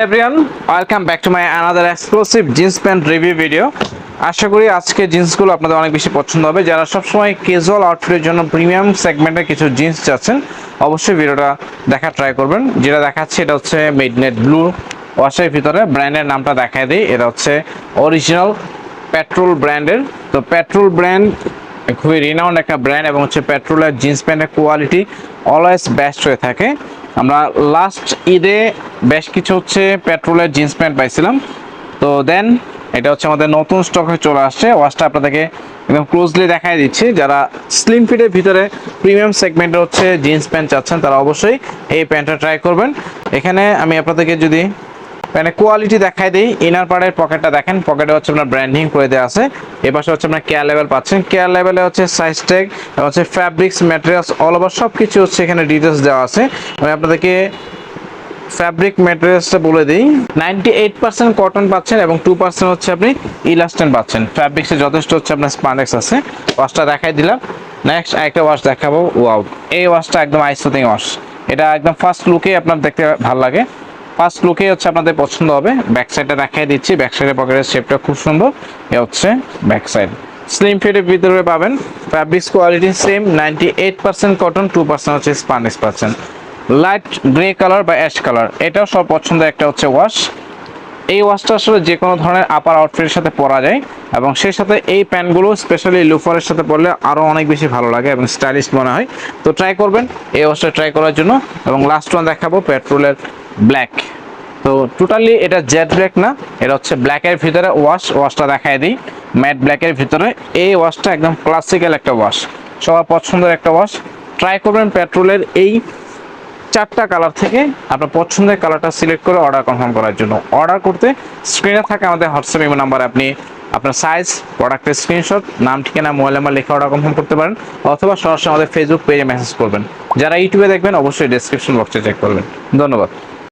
Everyone, welcome back to my another exclusive jeans pant review video. আশা করি আজকে জিন্সগুলো আপনাদের অনেক বেশি পছন্দ হবে। যারা সবসময় ক্যাজুয়াল আউটফিটের জন্য প্রিমিয়াম সেগমেন্টের কিছু জিন্স চাচ্ছেন, অবশ্যই ভিডিওটা দেখা ট্রাই করবেন। যেটা দেখাচ্ছি এটা হচ্ছে মিডনাইট ব্লু ওয়াশের ভিতরে। ব্র্যান্ডের নামটা দেখায় দিই, এটা হচ্ছে অরিজিনাল পেট্রোল ব্র্যান্ডের। তো পেট্রোল ব্র্যান্ড খুবই রিনাউন্ড একটা ব্র্যান্ড এবং হচ্ছে পেট্রোলের জিন্স প্যান্টের কোয়ালিটি অলওয়েজ বেস্ট হয়ে থাকে। আমরা লাস্ট ঈদে বেশ কিছু হচ্ছে পেট্রোলের জিন্স প্যান্ট পাইছিলাম। তো দেন এটা হচ্ছে আমাদের নতুন স্টকে চলে আসছে। ওয়াশটা আপনাদেরকে একদম ক্লোজলি দেখাই দিচ্ছি। যারা স্লিম ফিটের ভিতরে প্রিমিয়াম সেগমেন্টের হচ্ছে জিন্স প্যান্ট চাচ্ছেন, তারা অবশ্যই এই প্যান্টটা ট্রাই করবেন। এখানে আমি আপনাদেরকে যদি মানে কোয়ালিটি দেখাই দিই, ইনার পার্টের পকেটটা দেখেন, পকেটে হচ্ছে আপনার ব্র্যান্ডিং করে দেওয়া আছে। এপাশে হচ্ছে আপনার কেয়ার লেভেল পাচ্ছেন, কেয়ার লেভেলে হচ্ছে সাইজ ট্যাগ এবং হচ্ছে ফ্যাব্রিক্স ম্যাটেরিয়ালস অল ওভার সব কিছু হচ্ছে এখানে ডিটেলস দেওয়া আছে। আমি আপনাদেরকে ফ্যাব্রিক ম্যাটেরিয়ালসটা বলে দিই, 98% কটন পাচ্ছেন এবং 2% হচ্ছে আপনি ইলাস্টেন পাচ্ছেন। ফ্যাব্রিক্সে যথেষ্ট হচ্ছে আপনার স্পান্ডেক্স আছে। ওয়াশটা দেখাই দিলাম। নেক্সট আরেকটা ওয়াশ দেখাবো। ওয়াও, এই ওয়াশটা একদম আই সুদিং ওয়াশ। এটা একদম ফার্স্ট লুকে আপনার দেখতে ভালো লাগে, ফার্স্ট লুকে হচ্ছে আপনাদের পছন্দ হবে। ব্যাক সাইডটা দেখাই দিচ্ছি, ব্যাক সাইডের পকেটের শেপটা খুব সুন্দর। এ হচ্ছে ব্যাক সাইড, স্লিম ফিটের ভিতরে পাবেন। ফ্যাব্রিক্স কোয়ালিটি সেম, 98% কটন, 2% হচ্ছে স্পান্ডেক্স পাচ্ছেন। লাইট গ্রে কালার বা অ্যাশ কালার, এটাও সব পছন্দের একটা হচ্ছে ওয়াশ। এই ওয়াশটা আসলে যে কোনো ধরনের আপার আউটফিটের সাথে পরা যায় এবং সেই সাথে এই প্যান্টগুলো স্পেশালি লুফারের সাথে পরলে আরও অনেক বেশি ভালো লাগে এবং স্টাইলিশ মনে হয়। তো ট্রাই করবেন এই ওয়াশটা ট্রাই করার জন্য। এবং লাস্ট ওয়ান দেখাবো পেট্রোলের ব্ল্যাক। তো টোটালি এটা জেড ব্ল্যাক না, এটা হচ্ছে ব্ল্যাকের ভিতরে ওয়াশটা দেখায় দিই, ম্যাট ব্ল্যাকের ভিতরে। এই ওয়াশটা একদম ক্লাসিক্যাল একটা ওয়াশ, সবার পছন্দের একটা ওয়াশ। ট্রাই করবেন পেট্রোলের এই 4টা কালার থেকে আপনার পছন্দের কালারটা সিলেক্ট করে অর্ডার কনফার্ম করার জন্য। অর্ডার করতে স্ক্রিনে থাকা আমাদের হোয়াটসঅ্যাপ ইমো নাম্বারে আপনি আপনার সাইজ, প্রোডাক্টের স্ক্রিনশট, নাম, ঠিকানা, মোবাইল নাম্বার লিখে অর্ডার কনফার্ম করতে পারেন, অথবা সরাসরি আমাদের ফেসবুক পেজে মেসেজ করবেন। যারা ইউটিউবে দেখবেন অবশ্যই ডেসক্রিপশন বক্সে চেক করবেন। ধন্যবাদ।